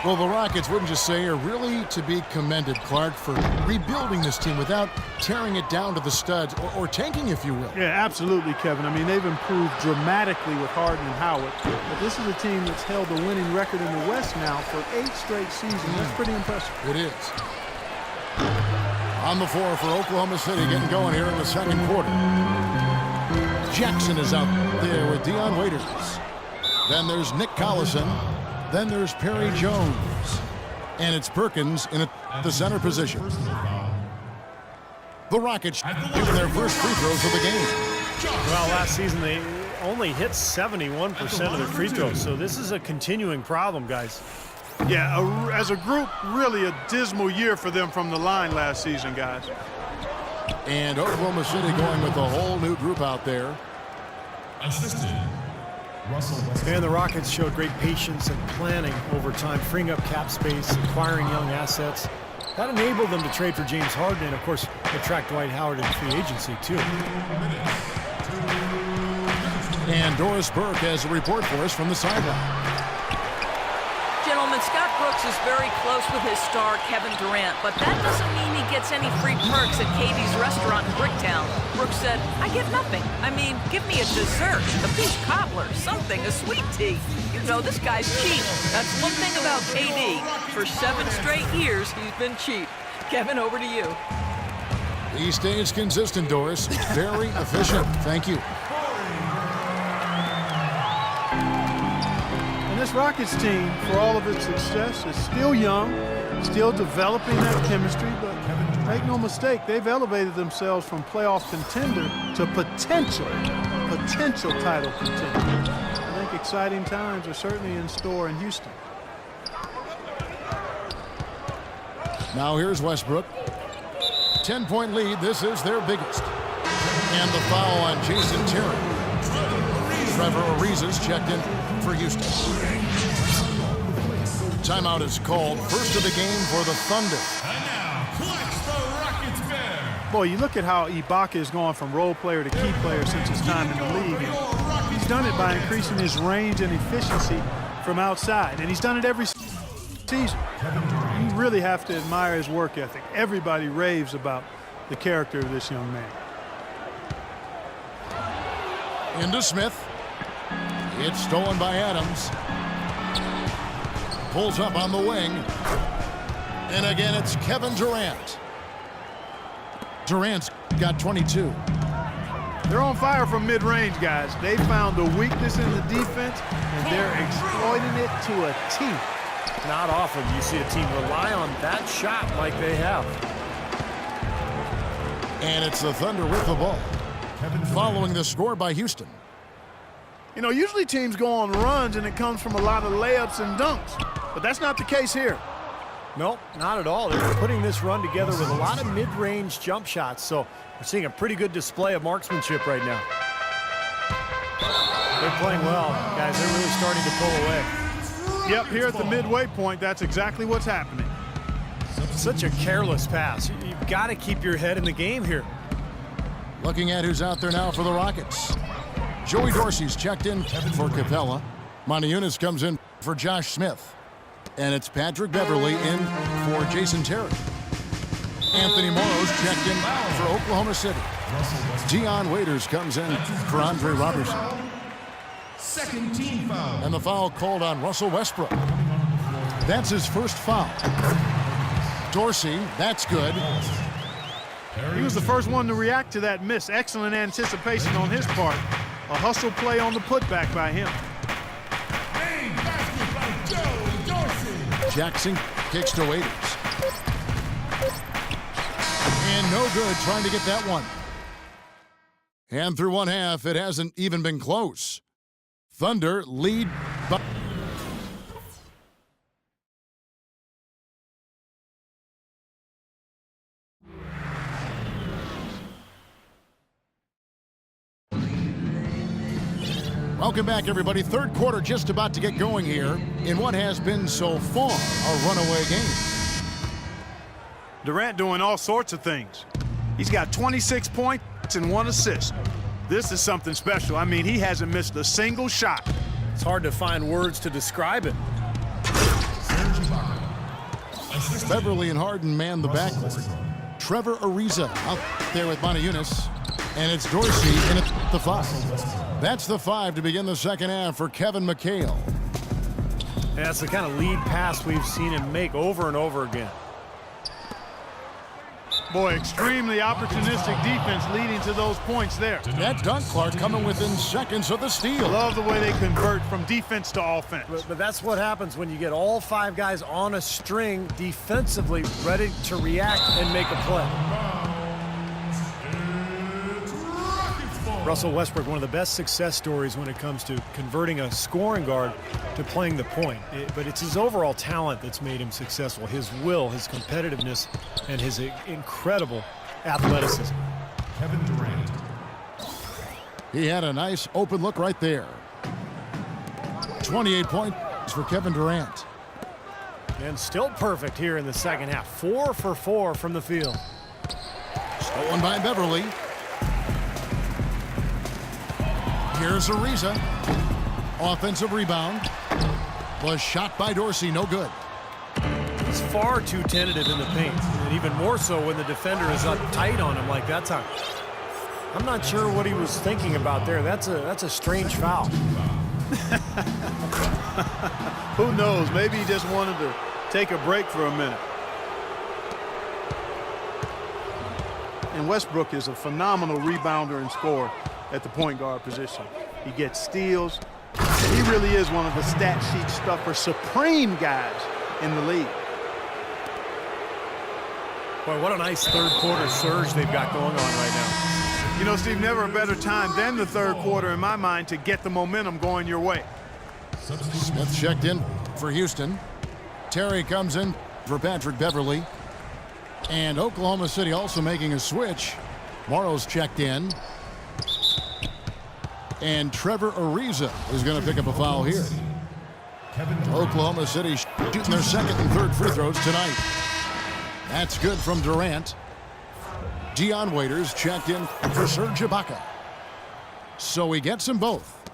Well, the Rockets, wouldn't you say, are really to be commended, Clark, for rebuilding this team without tearing it down to the studs or tanking, if you will. Yeah, absolutely, Kevin. I mean, they've improved dramatically with Harden and Howard. But this is a team that's held the winning record in the West now for 8 straight seasons. That's pretty impressive. It is. On the floor for Oklahoma City, getting going here in the second quarter. Jackson is out there with Dion Waiters. Then there's Nick Collison. Then there's Perry Jones. And it's Perkins in the center position. The Rockets getting their first free throws of the game. Well, last season they only hit 71% of their free throws, so this is a continuing problem, guys. Yeah, as a group, really a dismal year for them from the line last season, guys. And Oklahoma City going with a whole new group out there. And the Rockets showed great patience and planning over time, freeing up cap space, acquiring young assets. That enabled them to trade for James Harden and, of course, attract Dwight Howard in free agency, too. And Doris Burke has a report for us from the sideline. Gentlemen, Scott Brooks is very close with his star, Kevin Durant, but that doesn't mean he gets any free perks at Katie's restaurant in Bricktown. Brooks said, I get nothing. I mean, give me a dessert, a beef cobbler, something, a sweet tea. You know, this guy's cheap. That's one thing about KD. For 7 straight years, he's been cheap. Kevin, over to you. He stays consistent, Doris. Very efficient. Thank you. This Rockets team, for all of its success, is still young, still developing that chemistry, but make no mistake, they've elevated themselves from playoff contender to potential title contender. I think exciting times are certainly in store in Houston. Now here's Westbrook. 10-point lead. This is their biggest. And the foul on Jason Terry. Trevor Ariza checked in for Houston. Timeout is called. First of the game for the Thunder. And now, Clutch the Rockets bear. Boy, you look at how Ibaka has gone from role player to key player since his time in the league. And he's done it by increasing his range and efficiency from outside. And he's done it every season. You really have to admire his work ethic. Everybody raves about the character of this young man. Into Smith. It's stolen by Adams. Pulls up on the wing. And again, it's Kevin Durant. Durant's got 22. They're on fire from mid-range, guys. They found the weakness in the defense, and they're exploiting it to a T. Not often you see a team rely on that shot like they have. And it's the Thunder with the ball. Following the score by Houston. You know, usually teams go on runs, and it comes from a lot of layups and dunks. But that's not the case here. Nope, not at all. They're putting this run together with a lot of mid-range jump shots, so we're seeing a pretty good display of marksmanship right now. They're playing well, guys. They're really starting to pull away. Yep, here at the midway point, that's exactly what's happening. Such a careless pass. You've got to keep your head in the game here. Looking at who's out there now for the Rockets. Joey Dorsey's checked in for Capella. Montejunas comes in for Josh Smith. And it's Patrick Beverly in for Jason Terry. Anthony Morrow's checked in for Oklahoma City. Dion Waiters comes in for Andre Robertson. Second team foul. And the foul called on Russell Westbrook. That's his first foul. Dorsey, that's good. He was the first one to react to that miss. Excellent anticipation on his part. A hustle play on the putback by him. Hey, basket by Joe Dorsey. Jackson kicks to Waiters. And no good trying to get that one. And through one half, it hasn't even been close. Thunder lead by... Welcome back, everybody. Third quarter just about to get going here in what has been so far a runaway game. Durant doing all sorts of things. He's got 26 points and 1 assist. This is something special. I mean, he hasn't missed a single shot. It's hard to find words to describe it. Beverly and Harden man the backcourt. Trevor Ariza out there with Moniunas. And it's Dorsey in at the 5. That's the 5 to begin the second half for Kevin McHale. And that's the kind of lead pass we've seen him make over and over again. Boy, extremely opportunistic defense leading to those points there. That dunk, Clark, coming within seconds of the steal. Love the way they convert from defense to offense. But that's what happens when you get all 5 guys on a string defensively ready to react and make a play. Russell Westbrook, one of the best success stories when it comes to converting a scoring guard to playing the point. But it's his overall talent that's made him successful. His will, his competitiveness, and his incredible athleticism. Kevin Durant. He had a nice open look right there. 28 points for Kevin Durant. And still perfect here in the second half. 4 for 4 from the field. Stolen by Beverly. Here's Ariza. Offensive rebound. Was shot by Dorsey, no good. He's far too tentative in the paint, and even more so when the defender is up tight on him like that. I'm not sure what he was thinking about there. That's a strange foul. Who knows? Maybe he just wanted to take a break for a minute. And Westbrook is a phenomenal rebounder and scorer at the point guard position. He gets steals. He really is one of the stat sheet stuffer supreme guys in the league. Boy, what a nice third quarter surge they've got going on right now. You know, Steve, never a better time than the third quarter in my mind to get the momentum going your way. Smith checked in for Houston. Terry comes in for Patrick Beverly. And Oklahoma City also making a switch. Morrow's checked in. And Trevor Ariza is going to pick up a foul here. Oklahoma City shooting their second and third free throws tonight. That's good from Durant. Dion Waiters checked in for Serge Ibaka. So he gets them both.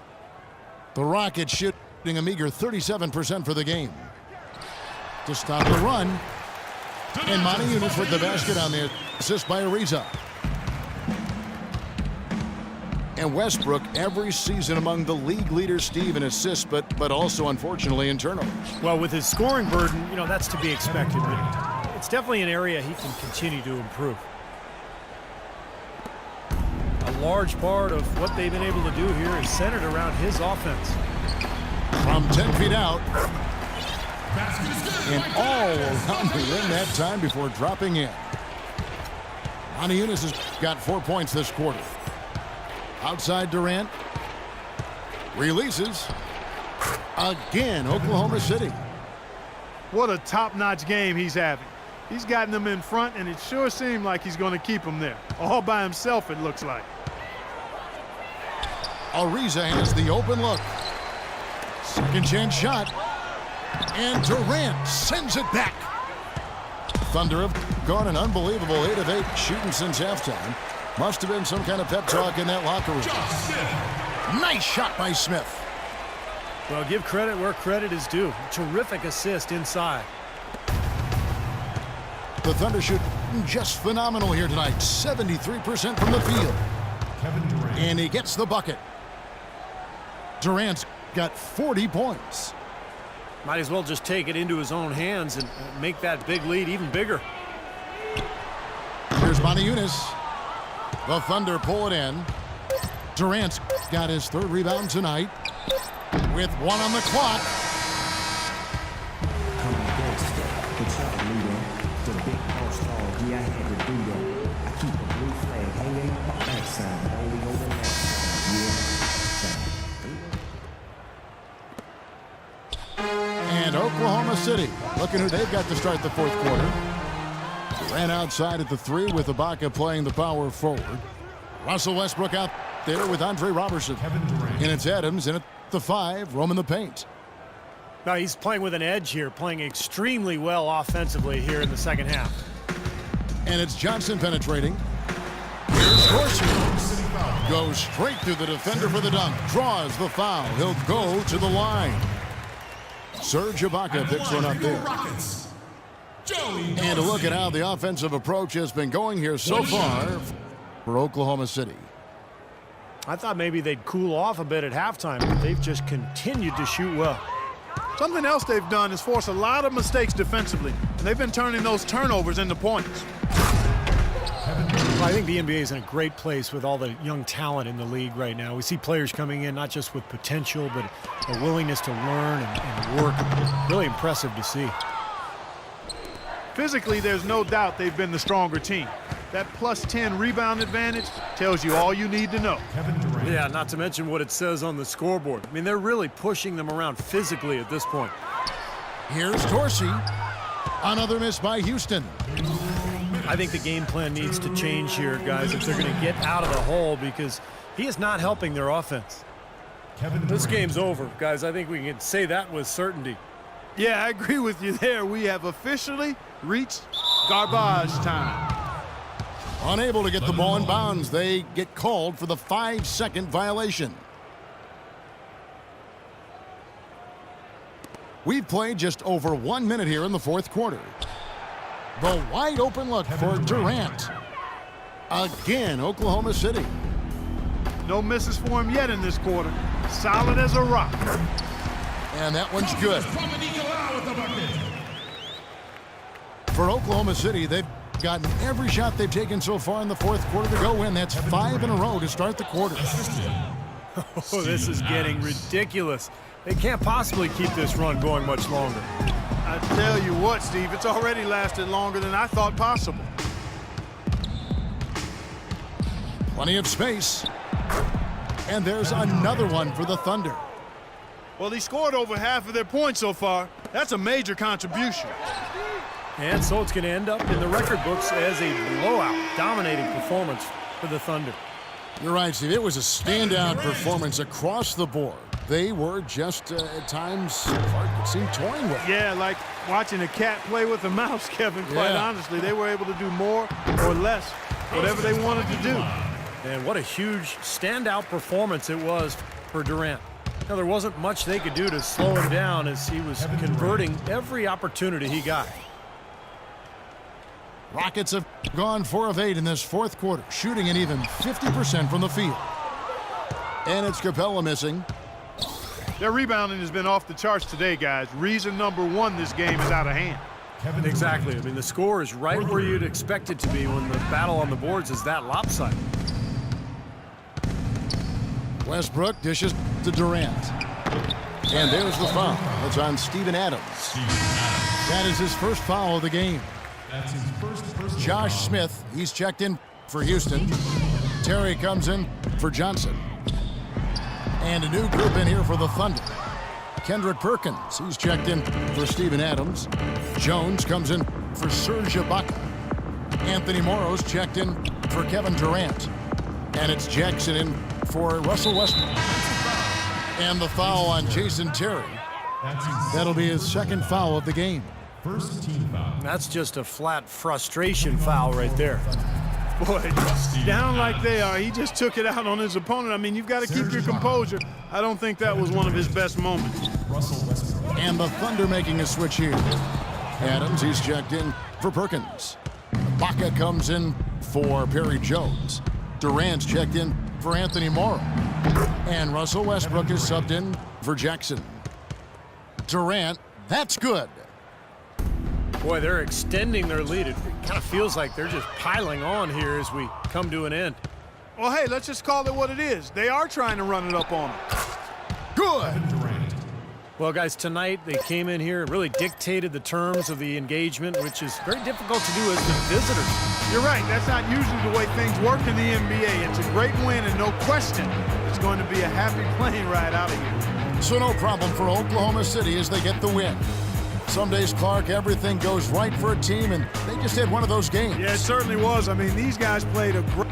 The Rockets shooting a meager 37% for the game. To stop the run. And Moniunas with the basket on the assist by Ariza. And Westbrook every season among the league leaders, Steve, in assists, but also, unfortunately, in turnovers. Well, with his scoring burden, you know, that's to be expected. But it's definitely an area he can continue to improve. A large part of what they've been able to do here is centered around his offense. From 10 feet out. And all around the rim that time before dropping in. Moniunas has got 4 points this quarter. Outside Durant. Releases. Again, Oklahoma City. What a top-notch game he's having. He's gotten them in front, and it sure seemed like he's going to keep them there. All by himself, it looks like. Ariza has the open look. Second chance shot. And Durant sends it back. Thunder have gone an unbelievable 8 of 8 shooting since halftime. Must have been some kind of pep talk in that locker room. Nice shot by Smith. Well, give credit where credit is due. Terrific assist inside. The Thunder shoot just phenomenal here tonight. 73% from the field. Kevin Durant. And he gets the bucket. Durant's got 40 points. Might as well just take it into his own hands and make that big lead even bigger. Here's Moniunas. The Thunder pull it in. Durant's got his third rebound tonight. With 1 on the clock. And Oklahoma City looking who they've got to start the fourth quarter. Ran outside at the 3 with Ibaka playing the power forward. Russell Westbrook out there with Andre Robertson. And it's Adams in at the 5, roaming the paint. Now he's playing with an edge here, playing extremely well offensively here in the second half. And it's Johnson penetrating. Here's Dorsey. Goes straight through the defender for the dunk. Draws the foul. He'll go to the line. Serge Ibaka picks one up there. And a look at how the offensive approach has been going here so far for Oklahoma City. I thought maybe they'd cool off a bit at halftime, but they've just continued to shoot well. Something else they've done is force a lot of mistakes defensively, and they've been turning those turnovers into points. Well, I think the NBA is in a great place with all the young talent in the league right now. We see players coming in not just with potential, but a willingness to learn and work. Really impressive to see. Physically, there's no doubt they've been the stronger team. That plus 10 rebound advantage tells you all you need to know. Kevin Durant. Yeah, not to mention what it says on the scoreboard. I mean, they're really pushing them around physically at this point. Here's Dorsey. Another miss by Houston. I think the game plan needs to change here, guys, if they're going to get out of the hole, because he is not helping their offense. Kevin Durant. This game's over, guys. I think we can say that with certainty. Yeah, I agree with you there. We have officially reached garbage time. Unable to get the ball in bounds, they get called for the 5-second violation. We've played just over 1 minute here in the fourth quarter. The wide open look for Durant. Again, Oklahoma City. No misses for him yet in this quarter. Solid as a rock. And that one's good. For Oklahoma City, they've gotten every shot they've taken so far in the fourth quarter to go win. That's 5 in a row to start the quarter. Oh, this is getting ridiculous. They can't possibly keep this run going much longer. I tell you what, Steve, it's already lasted longer than I thought possible. Plenty of space. And there's another one for the Thunder. Well, he scored over half of their points so far. That's a major contribution. And so it's going to end up in the record books as a blowout, dominating performance for the Thunder. You're right, Steve. It was a standout performance across the board. They were just, at times, it seemed toying with it. Yeah, like watching a cat play with a mouse, Kevin. Quite honestly, they were able to do more or less, whatever they wanted to do. And what a huge standout performance it was for Durant. Now, there wasn't much they could do to slow him down as he was converting every opportunity he got. Rockets have gone 4 of 8 in this fourth quarter, shooting an even 50% from the field. And it's Capella missing. Their rebounding has been off the charts today, guys. Reason number one, this game is out of hand. Exactly. I mean, the score is right where you'd expect it to be when the battle on the boards is that lopsided. Westbrook dishes to Durant. And there's the foul. That's on Steven Adams. That is his first foul of the game. That's his first personal Josh foul. Smith, he's checked in for Houston. Terry comes in for Johnson. And a new group in here for the Thunder. Kendrick Perkins, he's checked in for Steven Adams. Jones comes in for Serge Ibaka. Anthony Morrow's checked in for Kevin Durant. And it's Jackson in for Russell Westbrook. And the foul on Jason Terry. That's his That'll be his second foul of the game. first team foul. That's just a flat frustration foul right there. Boy, down like they are, he just took it out on his opponent. I mean, you've got to keep your composure. I don't think that was one of his best moments. Russell Westbrook. And the Thunder making a switch here. Adams, he's checked in for Perkins. Baca comes in for Perry Jones. Durant's checked in for Anthony Morrow. And Russell Westbrook is subbed in for Jackson. Durant, that's good. Boy, they're extending their lead. It kind of feels like they're just piling on here as we come to an end. Well, hey, let's just call it what it is. They are trying to run it up on him. Good. Kevin Durant. Well, guys, tonight they came in here and really dictated the terms of the engagement, which is very difficult to do as the visitors. You're right. That's not usually the way things work in the NBA. It's a great win, and no question, it's going to be a happy plane ride out of here. So no problem for Oklahoma City as they get the win. Some days, Clark, everything goes right for a team, and they just had one of those games. Yeah, it certainly was. I mean, these guys played a great